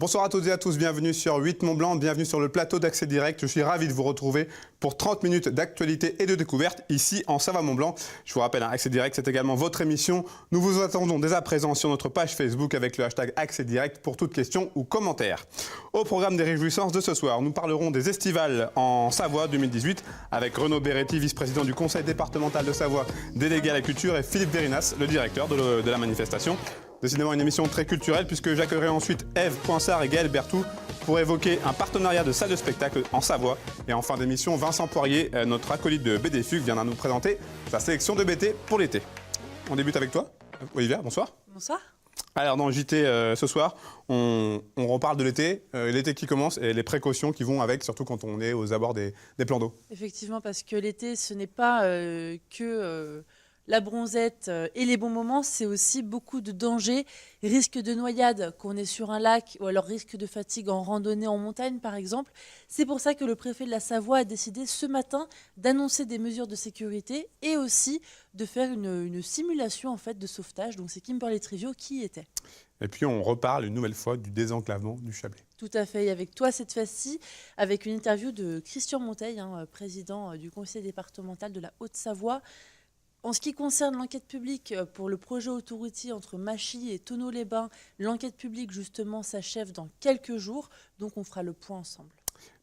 Bonsoir à toutes et à tous, bienvenue sur 8 Mont-Blanc, bienvenue sur le plateau d'Accès Direct. Je suis ravi de vous retrouver pour 30 minutes d'actualité et de découverte ici en Savoie-Mont-Blanc. Je vous rappelle, Accès Direct, c'est également votre émission. Nous vous attendons dès à présent sur notre page Facebook avec le hashtag Accès Direct pour toute question ou commentaire. Au programme des réjouissances de ce soir, nous parlerons des estivales en Savoie 2018 avec Renaud Beretti, vice-président du Conseil départemental de Savoie, délégué à la culture, et Philippe Verinas, le directeur de la manifestation. Décidément une émission très culturelle puisque j'accueillerai ensuite Ève Poinsard et Gaël Bertou pour évoquer un partenariat de salle de spectacle en Savoie. Et en fin d'émission, Vincent Poirier, notre acolyte de BD-Fugue, viendra nous présenter sa sélection de BD pour l'été. On débute avec toi, Olivia, bonsoir. Bonsoir. Alors dans le JT ce soir, on reparle de l'été qui commence et les précautions qui vont avec, surtout quand on est aux abords des plans d'eau. Effectivement, parce que l'été, ce n'est pas que la bronzette et les bons moments, c'est aussi beaucoup de dangers, risque de noyade quand on est sur un lac ou alors risque de fatigue en randonnée en montagne par exemple. C'est pour ça que le préfet de la Savoie a décidé ce matin d'annoncer des mesures de sécurité et aussi de faire une simulation en fait de sauvetage. Donc c'est Kimberly Trivio qui y était. Et puis on reparle une nouvelle fois du désenclavement du Chablais. Tout à fait, et avec toi cette fois-ci, avec une interview de Christian Monteil, président du conseil départemental de la Haute-Savoie. En ce qui concerne l'enquête publique pour le projet autoroutier entre Machy et Tonneau-les-Bains, l'enquête publique justement s'achève dans quelques jours, donc on fera le point ensemble.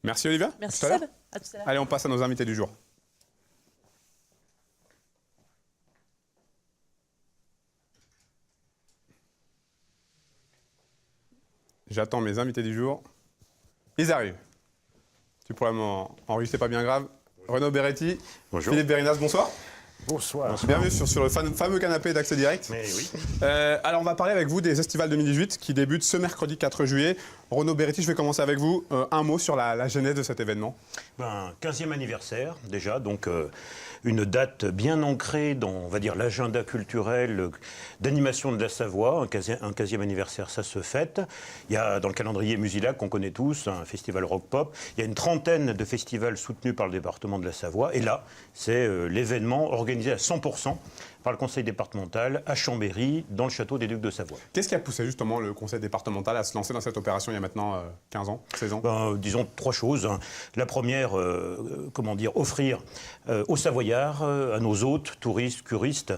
Merci Olivia. Merci Seb, à tout à l'heure. Allez, on passe à nos invités du jour. J'attends mes invités du jour. Ils arrivent. Tu pourrais m'enregistrer, pas bien grave. Renaud Beretti. Bonjour. Philippe Verinas, bonsoir. Bonsoir. Bienvenue sur le fameux canapé d'Accès Direct. Mais oui. Alors on va parler avec vous des estivales 2018 qui débutent ce mercredi 4 juillet. Renaud Beretti, je vais commencer avec vous. Un mot sur la genèse de cet événement. 15e anniversaire déjà, donc une date bien ancrée dans, on va dire, l'agenda culturel d'animation de la Savoie. Un 15e anniversaire, ça se fête. Il y a dans le calendrier Musilac, qu'on connaît tous, un festival rock-pop. Il y a une trentaine de festivals soutenus par le département de la Savoie. Et là, c'est l'événement organisé à 100% par le conseil départemental à Chambéry, dans le château des Ducs de Savoie. Qu'est-ce qui a poussé justement le conseil départemental à se lancer dans cette opération il y a maintenant 15 ans, 16 ans Disons trois choses. La première, offrir aux Savoyards, à nos hôtes, touristes, curistes,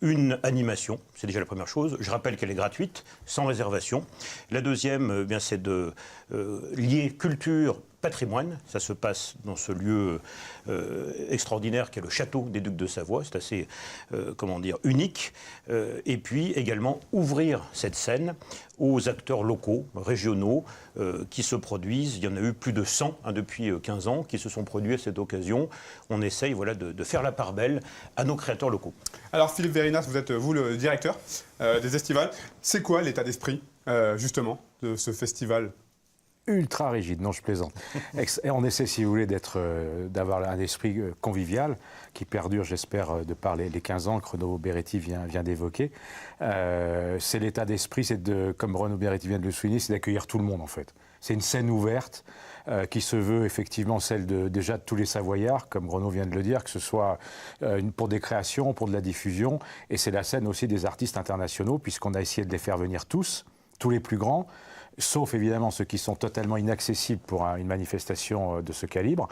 une animation, c'est déjà la première chose. Je rappelle qu'elle est gratuite, sans réservation. La deuxième, c'est de lier culture, patrimoine. Ça se passe dans ce lieu extraordinaire qu'est le château des Ducs de Savoie. C'est assez, unique. Et puis également ouvrir cette scène aux acteurs locaux, régionaux, qui se produisent. Il y en a eu plus de 100 depuis 15 ans qui se sont produits à cette occasion. On essaye de faire la part belle à nos créateurs locaux. Alors Philippe Verinas, vous êtes vous le directeur des estivales. C'est quoi l'état d'esprit justement de ce festival ? Ultra rigide, non je plaisante. Et on essaie, si vous voulez, d'avoir un esprit convivial qui perdure, j'espère, de par les 15 ans que Renaud Beretti vient d'évoquer. C'est l'état d'esprit, comme Renaud Beretti vient de le souligner, c'est d'accueillir tout le monde en fait. C'est une scène ouverte qui se veut effectivement celle déjà de tous les Savoyards, comme Renaud vient de le dire, que ce soit pour des créations, pour de la diffusion. Et c'est la scène aussi des artistes internationaux, puisqu'on a essayé de les faire venir tous les plus grands, sauf évidemment ceux qui sont totalement inaccessibles pour une manifestation de ce calibre,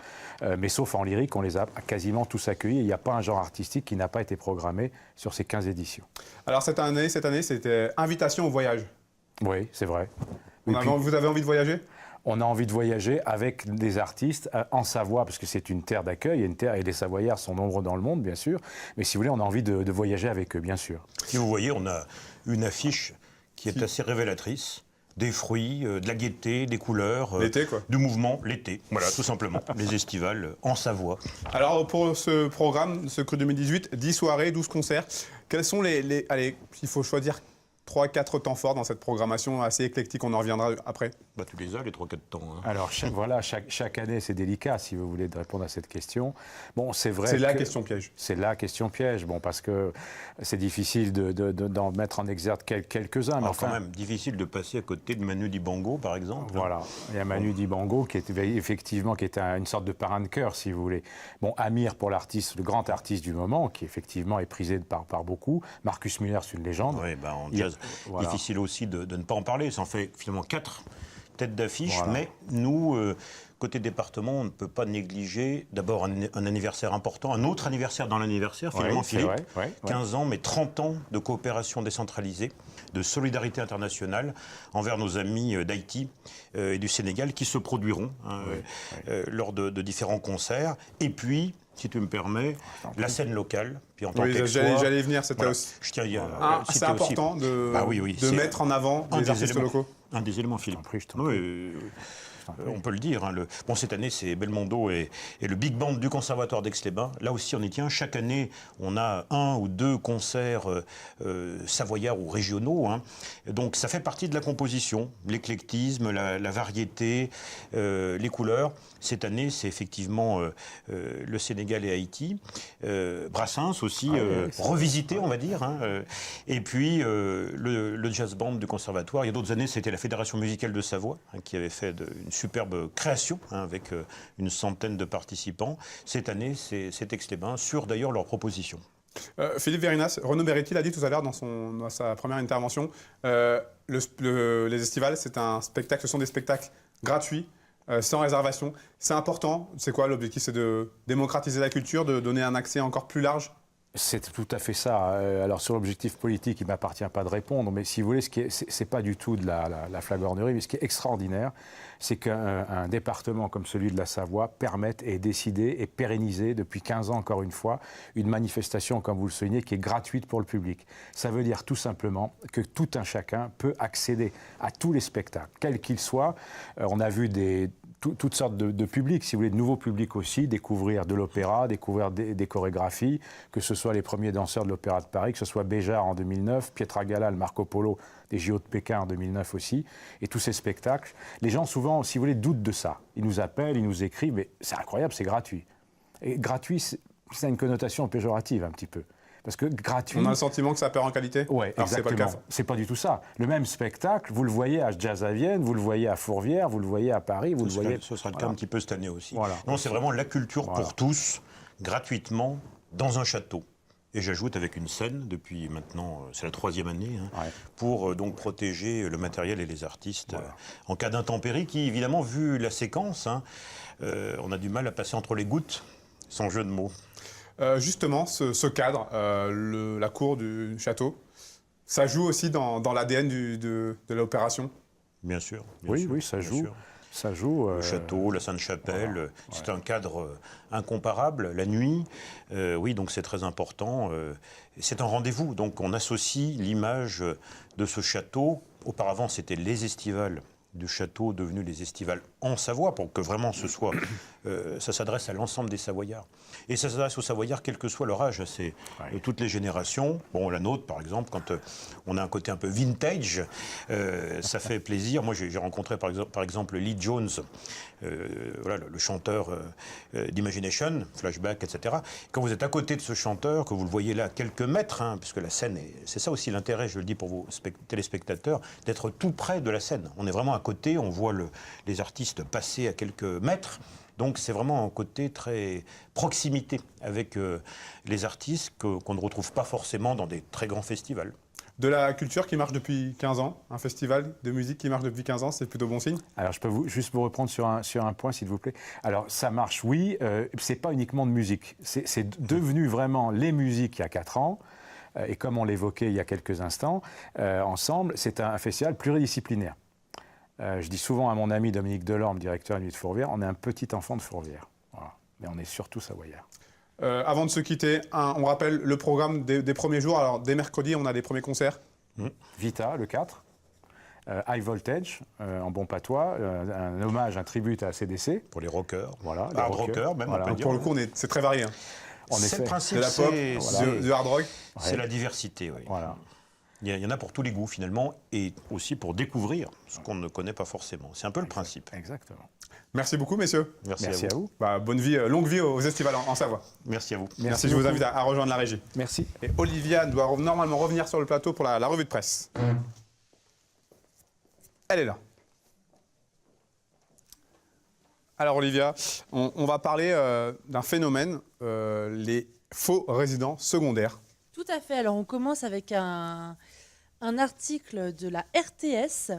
mais sauf en lyrique, on les a quasiment tous accueillis. Il n'y a pas un genre artistique qui n'a pas été programmé sur ces 15 éditions. Alors cette année c'était invitation au voyage. Oui, c'est vrai. Vous avez envie de voyager ? On a envie de voyager avec des artistes en Savoie, parce que c'est une terre d'accueil, et les Savoyards sont nombreux dans le monde, bien sûr. Mais si vous voulez, on a envie de voyager avec eux, bien sûr. Si vous voyez, on a une affiche qui est assez révélatrice. Des fruits, de la gaieté, des couleurs, l'été, quoi. Du mouvement, l'été. Voilà, tout simplement. Les estivales en Savoie. Alors, pour ce programme, ce cru 2018, 10 soirées, 12 concerts, quels sont allez, il faut choisir 3-4 temps forts dans cette programmation assez éclectique, on en reviendra après. Tu les as, les 3-4 temps. Hein. Alors, chaque année, c'est délicat, si vous voulez, de répondre à cette question. Bon, c'est vrai. C'est la question piège. C'est la question piège, parce que c'est difficile d'en mettre en exergue quelques-uns. Alors, quand même, difficile de passer à côté de Manu Dibango, par exemple. Voilà, il y a Manu Dibango qui est effectivement une sorte de parrain de cœur, si vous voulez. Bon, Amir pour l'artiste, le grand artiste du moment, qui effectivement est prisé par beaucoup. Marcus Miller, c'est une légende. Oui, en jazz, difficile aussi de ne pas en parler. Ça en fait finalement 4 tête d'affiche. Voilà. Mais nous, côté département, on ne peut pas négliger d'abord un anniversaire important, un autre anniversaire dans l'anniversaire, finalement, Oui, c'est Philippe. vrai, ouais. 15 ans, mais 30 ans de coopération décentralisée, de solidarité internationale envers nos amis d'Haïti et du Sénégal qui se produiront lors de différents concerts. Et puis, si tu me permets, la scène locale. Puis en tant Oui, qu'Aixois, j'allais y venir, c'était voilà, aussi. je tiens C'est citer important aussi, de, oui, de c'est mettre en avant un les des artistes éléments. locaux. Un des éléments, Philippe. Je t'en prie. Oui, on peut le dire. Hein, bon, cette année, c'est Belmondo et le Big Band du Conservatoire d'Aix-les-Bains. Là aussi, on y tient. Chaque année, on a 1 ou 2 concerts savoyards ou régionaux. Hein. Donc, ça fait partie de la composition. L'éclectisme, la variété, les couleurs. Cette année, c'est effectivement le Sénégal et Haïti. Brassens aussi, revisité, on va dire. Hein. Et puis, le jazz band du Conservatoire. Il y a d'autres années, c'était la Fédération musicale de Savoie, hein, qui avait fait une superbe création, hein, avec une centaine de participants. Cette année, c'est Aix-les-Bains, sur d'ailleurs leur proposition. Philippe Verinas, Renaud Beretti l'a dit tout à l'heure dans sa première intervention, les estivales, c'est un spectacle, ce sont des spectacles gratuits, sans réservation. C'est important, c'est quoi l'objectif? C'est de démocratiser la culture, de donner un accès encore plus large? C'est tout à fait ça. Alors sur l'objectif politique, il ne m'appartient pas de répondre, mais si vous voulez, c'est pas du tout de la flagornerie, mais ce qui est extraordinaire, c'est qu'un département comme celui de la Savoie permette et décider et pérenniser depuis 15 ans, encore une fois, une manifestation, comme vous le soulignez, qui est gratuite pour le public. Ça veut dire tout simplement que tout un chacun peut accéder à tous les spectacles, quels qu'ils soient. On a vu toutes sortes de publics, si vous voulez, de nouveaux publics aussi, découvrir de l'opéra, découvrir des chorégraphies, que ce soit les premiers danseurs de l'Opéra de Paris, que ce soit Béjart en 2009, Pietra Gala, le Marco Polo des JO de Pékin en 2009 aussi, et tous ces spectacles. Les gens souvent, si vous voulez, doutent de ça. Ils nous appellent, ils nous écrivent, mais c'est incroyable, c'est gratuit. Et gratuit, ça a une connotation péjorative un petit peu. Parce que gratuit... On a le sentiment que ça perd en qualité? Oui, exactement. C'est pas le cas. C'est pas du tout ça. Le même spectacle, vous le voyez à Jazz à Vienne, vous le voyez à Fourvière, vous le voyez à Paris, vous le voyez... Ce sera le cas un petit peu cette année aussi. Voilà. Non, c'est vraiment la culture pour tous, gratuitement, dans un château. Et j'ajoute avec une scène, depuis maintenant, c'est la 3e année, hein, pour donc protéger le matériel et les artistes en cas d'intempérie qui, évidemment, vu la séquence, hein, on a du mal à passer entre les gouttes, sans jeu de mots. Justement, ce cadre, la cour du château, ça joue aussi dans l'ADN de l'opération? Bien sûr. Oui, ça joue. Ça joue. Le château, la Sainte-Chapelle, c'est un cadre incomparable. La nuit, oui, donc c'est très important. C'est un rendez-vous. Donc on associe l'image de ce château. Auparavant, c'était les estivales du château, devenus les estivales en Savoie, pour que vraiment ce soit... ça s'adresse à l'ensemble des Savoyards. Et ça s'adresse aux Savoyards, quel que soit leur âge. C'est toutes les générations. Bon, la nôtre, par exemple, quand on a un côté un peu vintage, ça fait plaisir. Moi, j'ai rencontré, par exemple, Lee Jones, voilà, le chanteur d'Imagination, Flashback, etc. Quand vous êtes à côté de ce chanteur, que vous le voyez là à quelques mètres, hein, puisque la scène, c'est ça aussi l'intérêt, je le dis pour vos téléspectateurs, d'être tout près de la scène. On est vraiment à côté, on voit les artistes passer à quelques mètres. Donc c'est vraiment un côté très proximité avec les artistes qu'on ne retrouve pas forcément dans des très grands festivals. De la culture qui marche depuis 15 ans, un festival de musique qui marche depuis 15 ans, c'est plutôt bon signe? Alors je peux juste vous reprendre sur un point, s'il vous plaît. Alors ça marche, oui, c'est pas uniquement de musique. C'est devenu vraiment les musiques il y a 4 ans. Et comme on l'évoquait il y a quelques instants, ensemble, c'est un festival pluridisciplinaire. Je dis souvent à mon ami Dominique Delorme, directeur de la Nuit de Fourvière, on est un petit enfant de Fourvière. Voilà. Mais on est surtout savoyard. Avant de se quitter, on rappelle le programme des premiers jours. Alors, dès mercredi, on a des premiers concerts. Vita, le 4. High Voltage, en bon patois. Un hommage, un tribut à ACDC. Pour les rockers. Voilà, hard rockers, même, voilà. on peut dire. Pour le coup, c'est très varié. Hein. C'est le principe, De la pop, c'est du hard rock. c'est la diversité, oui. Voilà. Il y en a pour tous les goûts, finalement, et aussi pour découvrir ce qu'on ne connaît pas forcément. C'est un peu le principe. Exactement. Merci beaucoup, messieurs. Merci à vous. Bonne vie, longue vie aux estivales en Savoie. Merci à vous. Merci, je vous invite à rejoindre la régie. Merci. Et Olivia doit normalement revenir sur le plateau pour la revue de presse. Elle est là. Alors Olivia, on va parler d'un phénomène, les faux résidents secondaires. Tout à fait. Alors, on commence avec un article de la RTS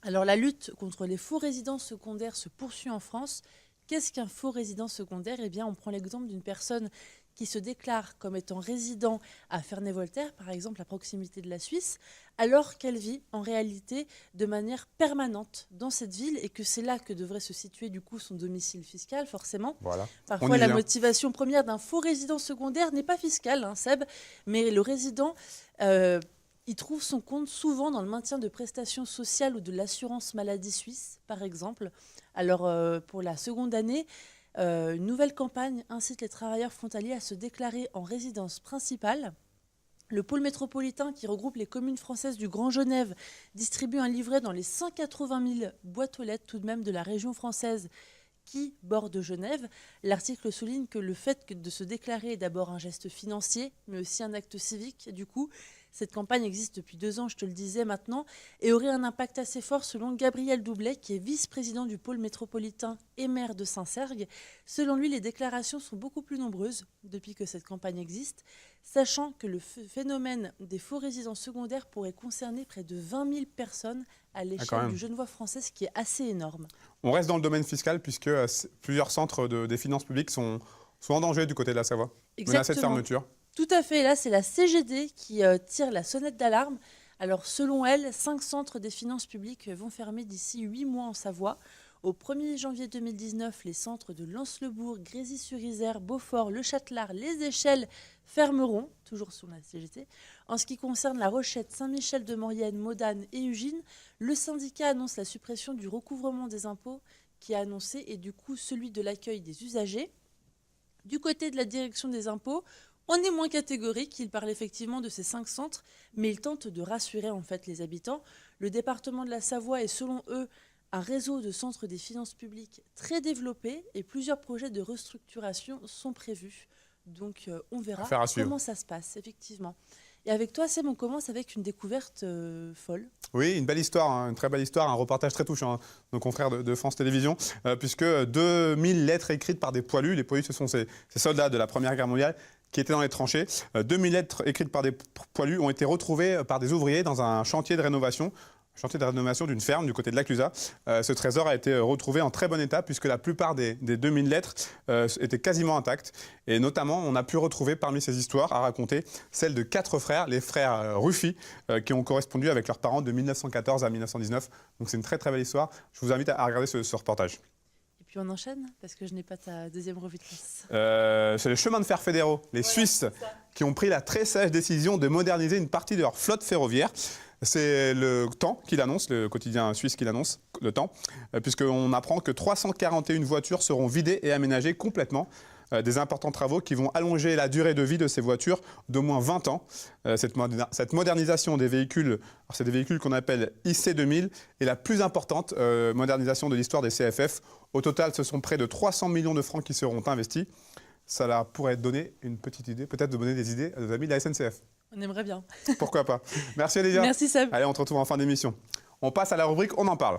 Alors la lutte contre les faux résidents secondaires se poursuit en France. Qu'est-ce qu'un faux résident secondaire? Eh bien, on prend l'exemple d'une personne qui se déclare comme étant résident à Ferney-Voltaire, par exemple à proximité de la Suisse, alors qu'elle vit en réalité de manière permanente dans cette ville et que c'est là que devrait se situer du coup son domicile fiscal, forcément. Voilà. Parfois, la motivation première d'un faux résident secondaire n'est pas fiscale, hein, Seb, mais le résident, il trouve son compte souvent dans le maintien de prestations sociales ou de l'assurance maladie suisse, par exemple. Alors, pour la seconde année, une nouvelle campagne incite les travailleurs frontaliers à se déclarer en résidence principale. Le pôle métropolitain, qui regroupe les communes françaises du Grand Genève, distribue un livret dans les 180 000 boîtes aux lettres tout de même de la région française qui borde Genève. L'article souligne que le fait de se déclarer est d'abord un geste financier, mais aussi un acte civique. Du coup, cette campagne existe depuis 2 ans, je te le disais maintenant, et aurait un impact assez fort selon Gabriel Doublet, qui est vice-président du pôle métropolitain et maire de Saint-Cergue. Selon lui, les déclarations sont beaucoup plus nombreuses depuis que cette campagne existe, sachant que le phénomène des faux résidents secondaires pourrait concerner près de 20 000 personnes à l'échelle du Genevois français, ce qui est assez énorme. On reste dans le domaine fiscal puisque plusieurs centres des finances publiques sont en danger du côté de la Savoie. Menacés de fermeture. Tout à fait. Là, c'est la CGD qui tire la sonnette d'alarme. Alors, selon elle, 5 centres des finances publiques vont fermer d'ici 8 mois en Savoie. Au 1er janvier 2019, les centres de Lens-le-Bourg, Grésy-sur-Isère, Beaufort, Le Châtelard, Les Échelles fermeront, toujours sur la CGT. En ce qui concerne La Rochette, Saint-Michel de Maurienne, Modane et Ugine, le syndicat annonce la suppression du recouvrement des impôts qui est annoncé et du coup celui de l'accueil des usagers. Du côté de la direction des impôts, on est moins catégorique, il parle effectivement de ces 5 centres, mais il tente de rassurer en fait les habitants. Le département de la Savoie est selon eux un réseau de centres des finances publiques très développé et plusieurs projets de restructuration sont prévus. Donc on verra comment ça se passe, effectivement. Et avec toi, Sam, on commence avec une découverte folle. Oui, une belle histoire, une très belle histoire, un reportage très touchant, nos confrères de France Télévisions, puisque 2000 lettres écrites par des poilus, les poilus ce sont ces soldats de la Première Guerre mondiale, qui étaient dans les tranchées. 2000 lettres écrites par des poilus ont été retrouvées par des ouvriers dans un chantier de rénovation d'une ferme du côté de l'Accusat. Ce trésor a été retrouvé en très bon état puisque la plupart des 2000 lettres étaient quasiment intactes. Et notamment, on a pu retrouver parmi ces histoires à raconter celle de 4 frères, les frères Ruffy, qui ont correspondu avec leurs parents de 1914 à 1919. Donc c'est une très très belle histoire. Je vous invite à regarder ce reportage. Puis on enchaîne, parce que je n'ai pas ta deuxième revue de presse. C'est les chemins de fer fédéraux, les Suisses, qui ont pris la très sage décision de moderniser une partie de leur flotte ferroviaire. C'est le Temps qui l'annonce, le quotidien suisse qui l'annonce, le Temps, puisqu'on apprend que 341 voitures seront vidées et aménagées complètement. Des importants travaux qui vont allonger la durée de vie de ces voitures d'au moins 20 ans. Cette modernisation des véhicules, c'est des véhicules qu'on appelle IC2000, est la plus importante modernisation de l'histoire des CFF. Au total, ce sont près de 300 millions de francs qui seront investis. Ça pourrait donner une petite idée, peut-être de donner des idées à nos amis de la SNCF. On aimerait bien. Pourquoi pas. Merci Olivia. Merci Seb. Allez, on se retrouve en fin d'émission. On passe à la rubrique On en parle.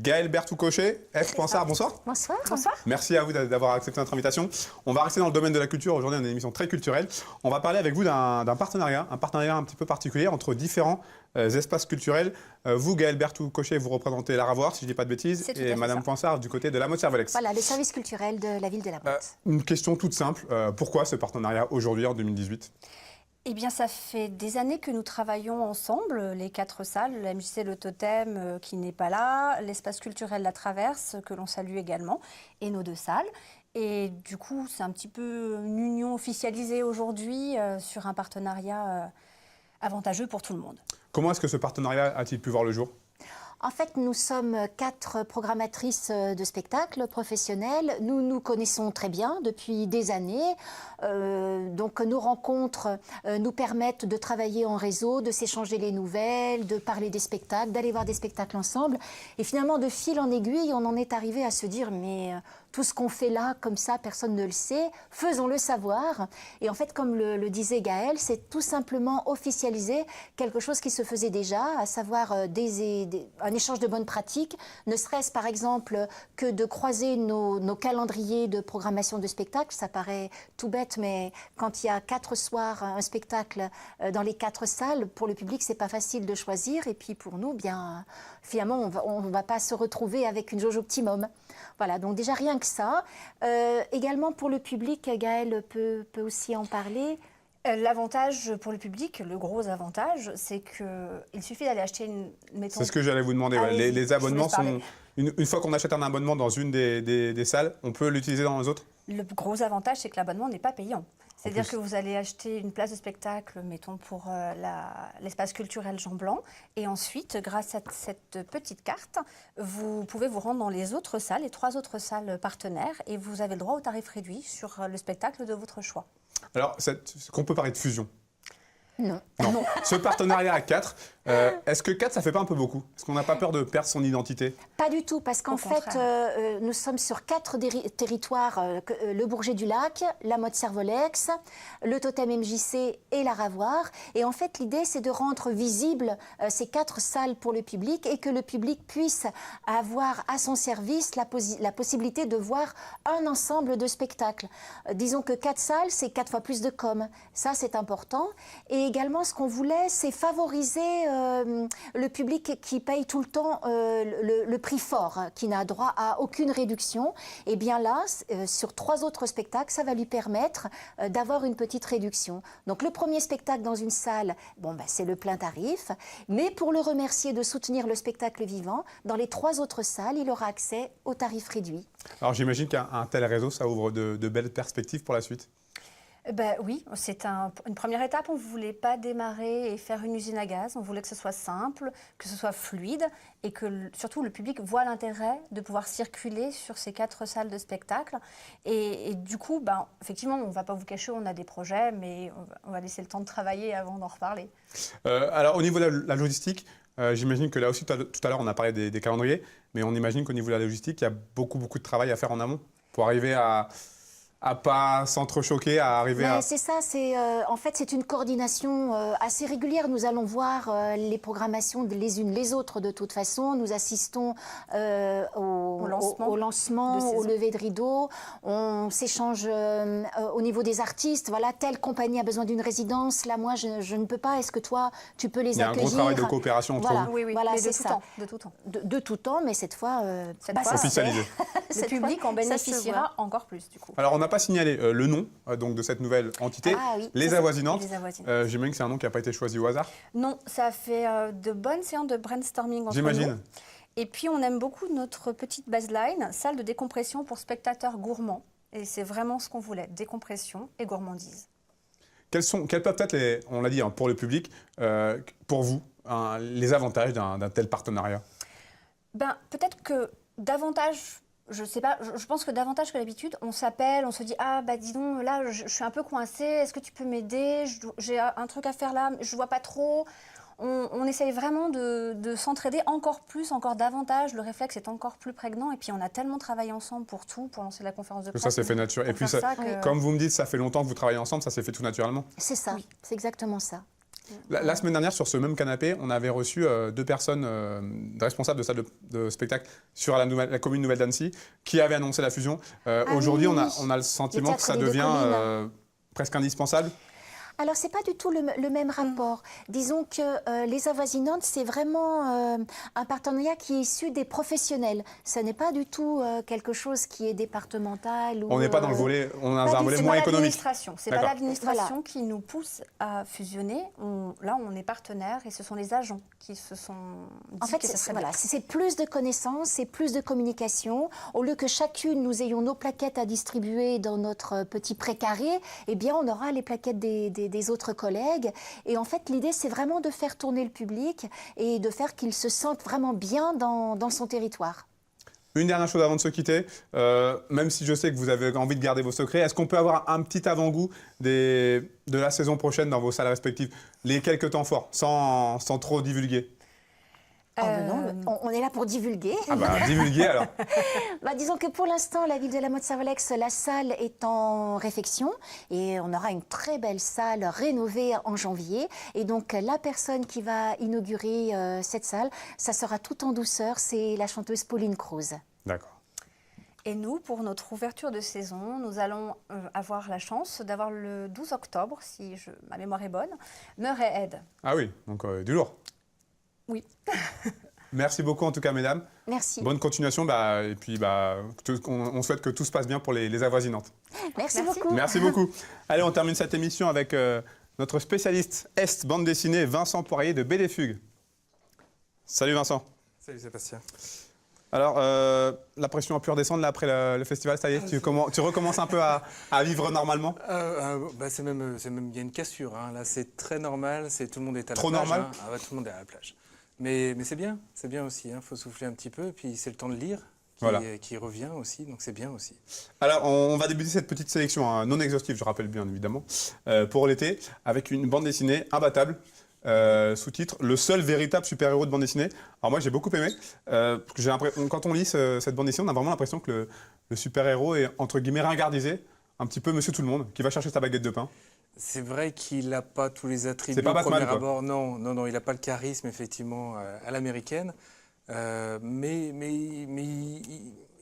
Gaëlle Berthou-Cochet, F. Poinsard, bonsoir. Bonsoir. Bonsoir. Merci à vous d'avoir accepté notre invitation. On va rester dans le domaine de la culture. Aujourd'hui, on a une émission très culturelle. On va parler avec vous d'un partenariat un petit peu particulier entre différents espaces culturels. Vous, Gaëlle Berthou-Cochet, vous représentez la Ravoire, si je ne dis pas de bêtises, et Madame Poinsard du côté de la Motte-Servolex. Voilà, les services culturels de la ville de la Motte. Une question toute simple. Pourquoi ce partenariat aujourd'hui, en 2018 ? Eh bien, ça fait des années que nous travaillons ensemble, les 4 salles, la MJC Le Totem qui n'est pas là, l'espace culturel La Traverse que l'on salue également, et nos 2 salles. Et du coup, c'est un petit peu une union officialisée aujourd'hui sur un partenariat avantageux pour tout le monde. Comment est-ce que ce partenariat a-t-il pu voir le jour ? En fait, nous sommes 4 programmatrices de spectacles professionnels. Nous nous connaissons très bien depuis des années. Donc nos rencontres nous permettent de travailler en réseau, de s'échanger les nouvelles, de parler des spectacles, d'aller voir des spectacles ensemble. Et finalement, de fil en aiguille, on en est arrivé à se dire mais tout ce qu'on fait là, comme ça, personne ne le sait, faisons-le savoir. Et en fait, comme le disait Gaël, c'est tout simplement officialiser quelque chose qui se faisait déjà, à savoir un échange de bonnes pratiques, ne serait-ce par exemple que de croiser nos calendriers de programmation de spectacles. Ça paraît tout bête, mais quand il y a 4 soirs, un spectacle dans les 4 salles, pour le public, c'est pas facile de choisir. Et puis pour nous, bien, finalement, on ne va pas se retrouver avec une jauge optimum. Voilà, donc déjà rien que ça. Également pour le public, Gaëlle peut aussi en parler. L'avantage pour le public, le gros avantage, c'est qu'il suffit d'aller acheter une... C'est ce que j'allais vous demander. Ouais. Les abonnements sont... Une fois qu'on achète un abonnement dans une des salles, on peut l'utiliser dans les autres? Le gros avantage, c'est que l'abonnement n'est pas payant. C'est-à-dire que vous allez acheter une place de spectacle, mettons pour l'espace culturel Jean Blanc, et ensuite, grâce à cette petite carte, vous pouvez vous rendre dans les autres salles, les 3 autres salles partenaires, et vous avez le droit au tarif réduit sur le spectacle de votre choix. Alors, qu'on peut parler de fusion? Non. Non. Ce partenariat à 4, est-ce que 4, ça fait pas un peu beaucoup? Est-ce qu'on n'a pas peur de perdre son identité? Pas du tout, parce qu'en fait, nous sommes sur 4 territoires, le Bourget-du-Lac, la Motte-Servolex, le Totem MJC et la Ravoir. Et en fait, l'idée, c'est de rendre visibles ces 4 salles pour le public et que le public puisse avoir à son service la possibilité de voir un ensemble de spectacles. Disons que 4 salles, c'est 4 fois plus de com. Ça, c'est important. Et également, ce qu'on voulait, c'est favoriser le public qui paye tout le temps le prix fort, qui n'a droit à aucune réduction. Et bien là, sur 3 autres spectacles, ça va lui permettre d'avoir une petite réduction. Donc le premier spectacle dans une salle, c'est le plein tarif. Mais pour le remercier de soutenir le spectacle vivant, dans les 3 autres salles, il aura accès au tarif réduit. Alors j'imagine qu'un tel réseau, ça ouvre de belles perspectives pour la suite. Oui, c'est une première étape. On ne voulait pas démarrer et faire une usine à gaz. On voulait que ce soit simple, que ce soit fluide et que surtout le public voit l'intérêt de pouvoir circuler sur ces 4 salles de spectacle. Et du coup, effectivement, on ne va pas vous cacher, on a des projets, mais on va laisser le temps de travailler avant d'en reparler. Alors au niveau de la logistique, j'imagine que là aussi, tout à l'heure, on a parlé des calendriers, mais on imagine qu'au niveau de la logistique, il y a beaucoup de travail à faire en amont pour arriver à pas s'entrechoquer, à arriver à... C'est ça, en fait c'est une coordination assez régulière. Nous allons voir les programmations les unes les autres de toute façon. Nous assistons au lancement, au lever de rideau. On s'échange au niveau des artistes. Voilà, telle compagnie a besoin d'une résidence. Là, moi, je ne peux pas. Est-ce que toi, tu peux les accueillir? Il y a un gros travail de coopération entre vous. Oui, voilà, mais c'est ça. De tout temps. De tout temps, mais cette fois... officialisé. Le public en bénéficiera encore plus, du coup. Alors, on n'a pas signalé le nom donc, de cette nouvelle entité, Les Avoisinantes. J'imagine que c'est un nom qui n'a pas été choisi au hasard. Non, ça a fait de bonnes séances de brainstorming entre nous. J'imagine. Et puis, on aime beaucoup notre petite baseline, salle de décompression pour spectateurs gourmands. Et c'est vraiment ce qu'on voulait, décompression et gourmandise. Quels peuvent être, on l'a dit, pour le public, pour vous, les avantages d'un tel partenariat? Peut-être que davantage... Je sais pas, je pense que davantage que d'habitude, on s'appelle, on se dit « Ah, dis donc, là, je suis un peu coincée, est-ce que tu peux m'aider? J'ai un truc à faire là, je vois pas trop. » On essaye vraiment de s'entraider encore plus, encore davantage. Le réflexe est encore plus prégnant. Et puis, on a tellement travaillé ensemble pour lancer la conférence de presse. Ça s'est fait naturellement. Et puis, comme vous me dites, ça fait longtemps que vous travaillez ensemble, ça s'est fait tout naturellement. C'est ça, c'est exactement ça. La semaine dernière, sur ce même canapé, on avait reçu 2 personnes responsables de salles de spectacle sur la commune Nouvelle d'Annecy qui avaient annoncé la fusion. Aujourd'hui, on a le sentiment que ça devient presque indispensable. Alors, ce n'est pas du tout le même rapport. Disons que les Avoisinantes, c'est vraiment un partenariat qui est issu des professionnels. Ce n'est pas du tout quelque chose qui est départemental. On n'est pas dans le volet, on a un volet moins économique. C'est pas l'administration qui nous pousse à fusionner. Là, on est partenaires et ce sont les agents qui se sont dit en fait, c'est plus de connaissances, c'est plus de communication. Au lieu que chacune, nous ayons nos plaquettes à distribuer dans notre petit précaré, eh bien, on aura les plaquettes des autres collègues. Et en fait, l'idée, c'est vraiment de faire tourner le public et de faire qu'il se sente vraiment bien dans son territoire. Une dernière chose avant de se quitter, même si je sais que vous avez envie de garder vos secrets, est-ce qu'on peut avoir un petit avant-goût de la saison prochaine dans vos salles respectives? Les quelques temps forts, sans trop divulguer. On est là pour divulguer. Ah bah, divulguez alors. Disons que pour l'instant, la ville de la Motte-Servolex, la salle est en réfection et on aura une très belle salle rénovée en janvier. Et donc, la personne qui va inaugurer cette salle, ça sera tout en douceur, c'est la chanteuse Pauline Croze. D'accord. Et nous, pour notre ouverture de saison, nous allons avoir la chance d'avoir le 12 octobre, si ma mémoire est bonne, Murray Head. Ah oui, donc du lourd. Oui. Merci beaucoup en tout cas, mesdames. Merci. Bonne continuation, et puis on souhaite que tout se passe bien pour les avoisinantes. Merci beaucoup. Merci beaucoup. Allez, on termine cette émission avec notre spécialiste Est bande dessinée, Vincent Poirier de BD Fugue. Salut Vincent. Salut Sébastien. Alors, la pression a pu redescendre là, après le festival, ça y est, tu recommences un peu à vivre normalement? C'est même, il y a une cassure, hein. Là c'est très normal, tout le monde est à la Trop plage. normal Tout le monde est à la plage. Mais c'est bien aussi, il faut souffler un petit peu, et puis c'est le temps de lire qui revient aussi, donc c'est bien aussi. Alors, on va débuter cette petite sélection non exhaustive, je rappelle bien évidemment, pour l'été, avec une bande dessinée imbattable. Sous-titre « Le seul véritable super-héros de bande dessinée ». Alors moi j'ai beaucoup aimé, parce que quand on lit cette bande dessinée, on a vraiment l'impression que le super-héros est entre guillemets ringardisé, un petit peu monsieur tout le monde, qui va chercher sa baguette de pain. C'est vrai qu'il n'a pas tous les attributs C'est pas au Batman, premier quoi. abord. Non, il n'a pas le charisme effectivement à l'américaine, mais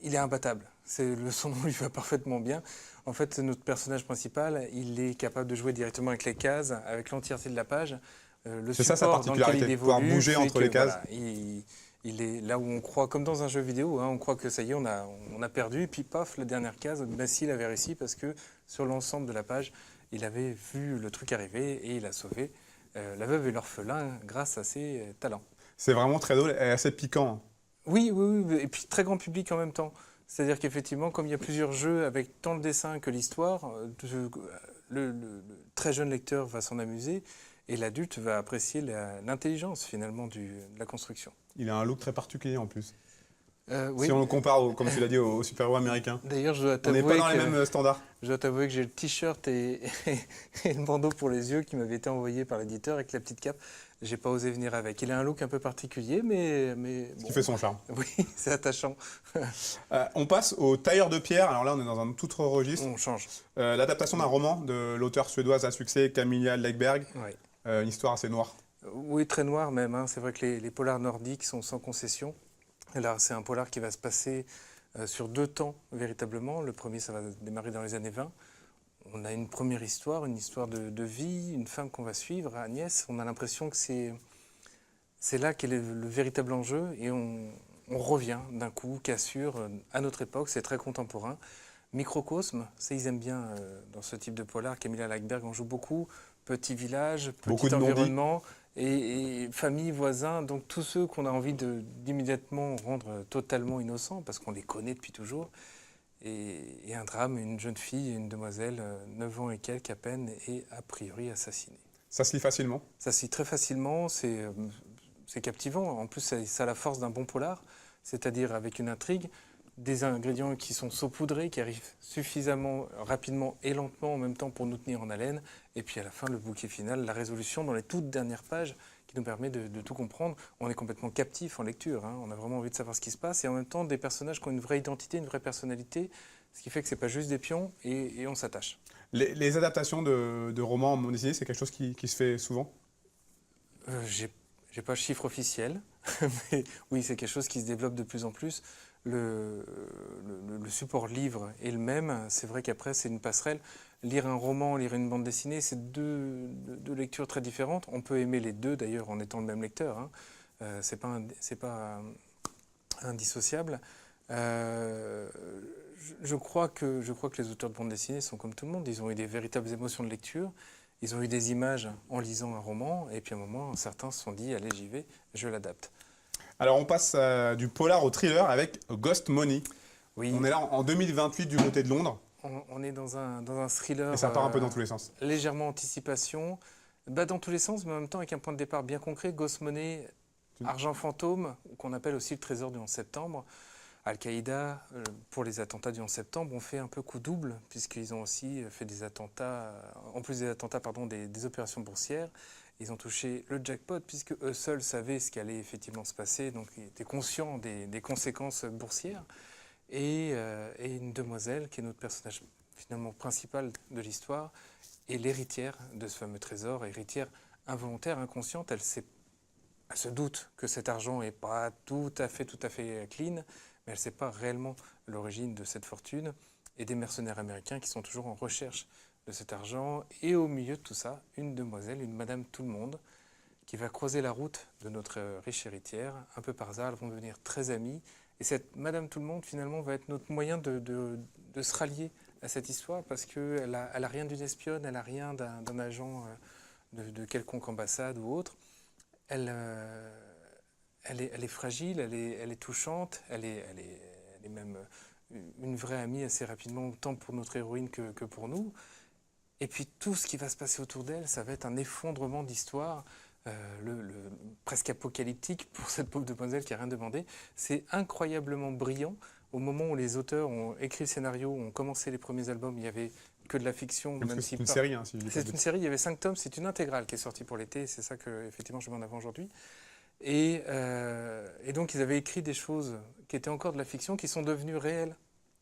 il est imbattable. Son nom lui va parfaitement bien. En fait, notre personnage principal, il est capable de jouer directement avec les cases, avec l'entièreté de la page. C'est ça sa particularité, pouvoir bouger entre les cases. Voilà, il est là où on croit, comme dans un jeu vidéo, hein, on croit que ça y est, on a perdu, et puis paf, la dernière case, si, il avait réussi parce que sur l'ensemble de la page, il avait vu le truc arriver et il a sauvé la veuve et l'orphelin grâce à ses talents. C'est vraiment très drôle et assez piquant. Oui, et puis très grand public en même temps. C'est-à-dire qu'effectivement, comme il y a plusieurs jeux avec tant le dessin que l'histoire, le très jeune lecteur va s'en amuser. Et l'adulte va apprécier l'intelligence, finalement, de la construction. Il a un look très particulier, en plus. Oui. Si on le compare, comme tu l'as dit, aux super-héros américains. D'ailleurs, je dois On t'avouer n'est pas dans les mêmes standards. Je dois t'avouer que j'ai le t-shirt et le bandeau pour les yeux qui m'avait été envoyé par l'éditeur avec la petite cape. J'ai pas osé venir avec. Il a un look un peu particulier, mais Ce qui fait son charme. Oui, c'est attachant. On passe au Tailleur de pierre. Alors là, on est dans un tout autre registre. On change. L'adaptation d'un roman de l'auteur suédoise à succès, Camilla Läckberg. Oui. Une histoire assez noire. Oui, très noire même. Hein. C'est vrai que les polars nordiques sont sans concession. Et là, c'est un polar qui va se passer sur 2 temps, véritablement. Le premier, ça va démarrer dans les années 20. On a une première histoire, une histoire de vie, une femme qu'on va suivre, Agnès. On a l'impression que c'est là qu'est le véritable enjeu. Et on revient d'un coup, cassure, à notre époque. C'est très contemporain. Microcosme, ils aiment bien dans ce type de polar. Camilla Läckberg en joue beaucoup. Petit village, petit environnement et famille, voisins, donc tous ceux qu'on a envie d'immédiatement rendre totalement innocents parce qu'on les connaît depuis toujours. Et un drame, une jeune fille, une demoiselle, 9 ans et quelques à peine, est a priori assassinée. Ça se lit facilement? Ça se lit très facilement, c'est captivant. En plus, ça a la force d'un bon polar, c'est-à-dire avec une intrigue, des ingrédients qui sont saupoudrés, qui arrivent suffisamment rapidement et lentement en même temps pour nous tenir en haleine. Et puis à la fin, le bouquet final, la résolution dans les toutes dernières pages qui nous permet de tout comprendre. On est complètement captif en lecture, hein. On a vraiment envie de savoir ce qui se passe. Et en même temps, des personnages qui ont une vraie identité, une vraie personnalité, ce qui fait que ce n'est pas juste des pions et on s'attache. Les adaptations de romans en bande dessinée, c'est quelque chose qui se fait souvent? J'ai pas le chiffre officiel, mais oui, c'est quelque chose qui se développe de plus en plus. Le support livre est le même. C'est vrai qu'après, c'est une passerelle. Lire un roman, lire une bande dessinée, c'est deux lectures très différentes. On peut aimer les deux, d'ailleurs, en étant le même lecteur. Hein. C'est pas indissociable. Je crois que les auteurs de bande dessinée sont comme tout le monde. Ils ont eu des véritables émotions de lecture. Ils ont eu des images en lisant un roman. Et puis à un moment, certains se sont dit, allez, j'y vais, je l'adapte. Alors on passe du polar au thriller avec Ghost Money. Oui. On est là en 2028 du côté de Londres. On est dans un thriller. Et ça part un peu dans tous les sens. Légèrement anticipation. Dans tous les sens, mais en même temps avec un point de départ bien concret. Ghost Money, argent fantôme, qu'on appelle aussi le trésor du 11 septembre. Al-Qaïda, pour les attentats du 11 septembre, ont fait un peu coup double, puisqu'ils ont aussi fait des attentats, en plus des attentats, des opérations boursières. Ils ont touché le jackpot puisque eux seuls savaient ce qui allait effectivement se passer, donc ils étaient conscients des conséquences boursières. Et une demoiselle, qui est notre personnage finalement principal de l'histoire, est l'héritière de ce fameux trésor, héritière involontaire, inconsciente. Elle se doute que cet argent n'est pas tout à fait clean, mais elle ne sait pas réellement l'origine de cette fortune, et des mercenaires américains qui sont toujours en recherche de cet argent. Et au milieu de tout ça, une demoiselle, une Madame Tout-le-Monde, qui va croiser la route de notre riche héritière. Un peu par hasard, elles vont devenir très amies. Et cette Madame Tout-le-Monde, finalement, va être notre moyen de se rallier à cette histoire, parce qu'elle a rien d'une espionne, elle n'a rien d'un agent de quelconque ambassade ou autre. Elle est fragile, elle est touchante, elle est même une vraie amie assez rapidement, tant pour notre héroïne que pour nous. Et puis tout ce qui va se passer autour d'elle, ça va être un effondrement d'histoire, presque apocalyptique pour cette pauvre demoiselle qui n'a rien demandé. C'est incroyablement brillant. Au moment où les auteurs ont écrit le scénario, ont commencé les premiers albums, il n'y avait que de la fiction. Même c'est une série, hein, si je dis pas c'est de une série, il y avait 5 tomes, c'est une intégrale qui est sortie pour l'été, c'est ça que effectivement je mets en avant aujourd'hui. Et donc ils avaient écrit des choses qui étaient encore de la fiction, qui sont devenues réelles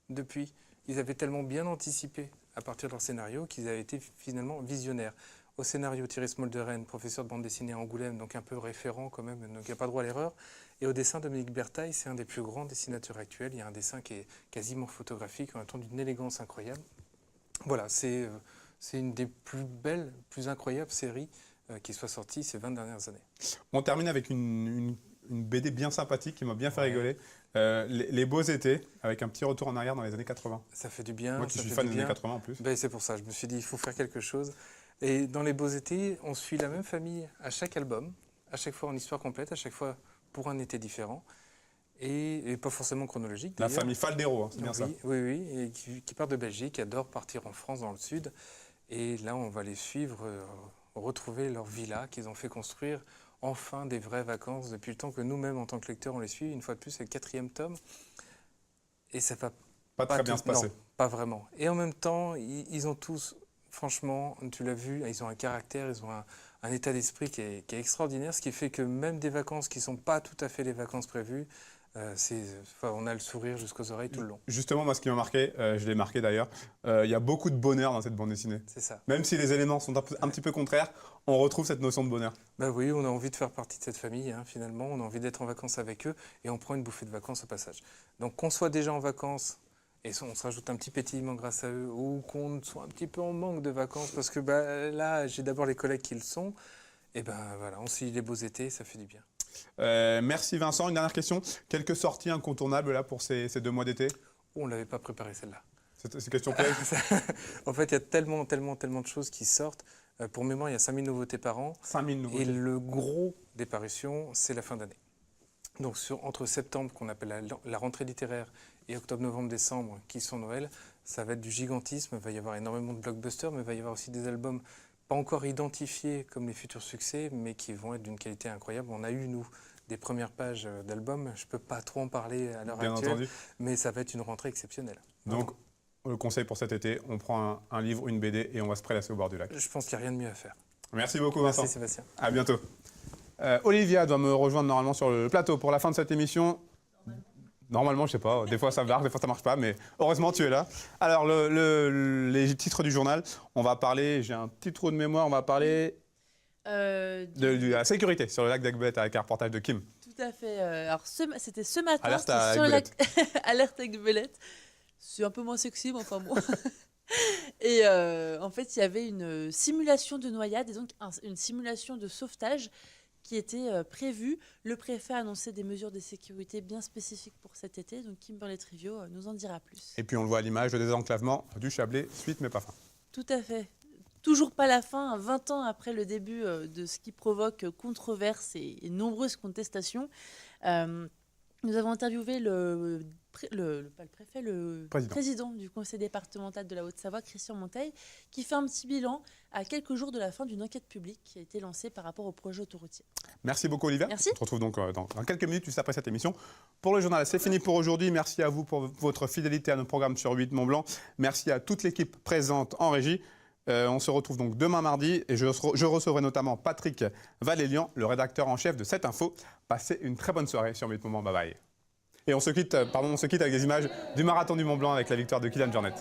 depuis. Ils avaient tellement bien anticipé à partir de leur scénario qu'ils avaient été finalement visionnaires. Au scénario, Thierry Smolderen, professeur de bande dessinée à Angoulême, donc un peu référent quand même, donc il n'y a pas droit à l'erreur. Et au dessin, Dominique Bertaille, c'est un des plus grands dessinateurs actuels. Il y a un dessin qui est quasiment photographique, en même temps d'une élégance incroyable. Voilà, c'est une des plus belles, plus incroyables séries qui soit sortie ces 20 dernières années. On termine avec une BD bien sympathique qui m'a bien fait rigoler. Les Beaux Étés, avec un petit retour en arrière dans les années 80. Ça fait du bien. Moi qui suis fan des années 80 en plus. Ben, c'est pour ça, je me suis dit, il faut faire quelque chose. Et dans Les Beaux Étés, on suit la même famille à chaque album, à chaque fois en histoire complète, à chaque fois pour un été différent, et pas forcément chronologique. La famille Faldero, hein, c'est bien oui, ça. Oui, et qui part de Belgique, qui adore partir en France, dans le sud. Et là, on va les suivre, retrouver leur villa qu'ils ont fait construire, enfin des vraies vacances, depuis le temps que nous-mêmes, en tant que lecteurs, on les suit. Une fois de plus, c'est le 4e tome. Et ça va pas très bien se passer. Non, pas vraiment. Et en même temps, ils ont tous... Franchement, tu l'as vu, ils ont un caractère, ils ont un état d'esprit qui est extraordinaire, ce qui fait que même des vacances qui ne sont pas tout à fait les vacances prévues, on a le sourire jusqu'aux oreilles tout le long. Justement, moi, ce qui m'a marqué, je l'ai marqué d'ailleurs, il y a beaucoup de bonheur dans cette bande dessinée. C'est ça. Même si les éléments sont un petit peu contraires, on retrouve cette notion de bonheur. Bah oui, on a envie de faire partie de cette famille, hein, finalement, on a envie d'être en vacances avec eux, et on prend une bouffée de vacances au passage. Donc qu'on soit déjà en vacances, et on se rajoute un petit pétillement grâce à eux, ou qu'on soit un petit peu en manque de vacances, parce que là, j'ai d'abord les collègues qui le sont, et voilà, on suit les beaux étés, ça fait du bien. Merci Vincent. Une dernière question. Quelques sorties incontournables là pour ces 2 mois d'été? On ne l'avait pas préparé celle-là. C'est question piège. En fait, il y a tellement de choses qui sortent. Pour mémoire, il y a 5000 nouveautés par an. 5000 nouveautés. Et le gros des parutions, c'est la fin d'année. Donc entre septembre, qu'on appelle la rentrée littéraire, et octobre, novembre, décembre, qui sont Noël, ça va être du gigantisme. Il va y avoir énormément de blockbusters, mais il va y avoir aussi des albums pas encore identifiés comme les futurs succès, mais qui vont être d'une qualité incroyable. On a eu, nous, des premières pages d'albums. Je ne peux pas trop en parler à l'heure actuelle, entendu. Mais ça va être une rentrée exceptionnelle. Donc, le conseil pour cet été, on prend un livre, une BD et on va se prélasser au bord du lac. Je pense qu'il n'y a rien de mieux à faire. Merci beaucoup Vincent. Merci Sébastien. À bientôt. Olivia doit me rejoindre normalement sur le plateau pour la fin de cette émission. Normalement, je sais pas, des fois ça marche, des fois ça marche pas, mais heureusement tu es là. Alors, les titres du journal, on va parler, j'ai un petit trou de mémoire, on va parler de la sécurité sur le lac d'Aiguebelette avec un reportage de Kim. Tout à fait. Alors, c'était ce matin. Alerte à sur le lac... Aiguebelette. Alerte à Aiguebelette. C'est un peu moins sexy, mais enfin bon. Et en fait, il y avait une simulation de noyade et donc une simulation de sauvetage qui était prévue. Le préfet a annoncé des mesures de sécurité bien spécifiques pour cet été. Donc Kimberly Trivio nous en dira plus. Et puis on le voit à l'image, le désenclavement du Chablais, suite mais pas fin. Tout à fait. Toujours pas la fin, 20 ans après le début de ce qui provoque controverses et nombreuses contestations. Nous avons interviewé le président du conseil départemental de la Haute-Savoie, Christian Monteil, qui fait un petit bilan à quelques jours de la fin d'une enquête publique qui a été lancée par rapport au projet autoroutier. Merci beaucoup Olivia. Merci. On se retrouve donc dans quelques minutes juste après cette émission. Pour le journal, c'est fini pour aujourd'hui. Merci à vous pour votre fidélité à nos programmes sur 8 Mont-Blanc. Merci à toute l'équipe présente en régie. On se retrouve donc demain mardi et je recevrai notamment Patrick Valélian, le rédacteur en chef de cette info. Passez une très bonne soirée sur 8 Moments. Bye bye. Et on se quitte avec des images du marathon du Mont Blanc avec la victoire de Kylian Jornet.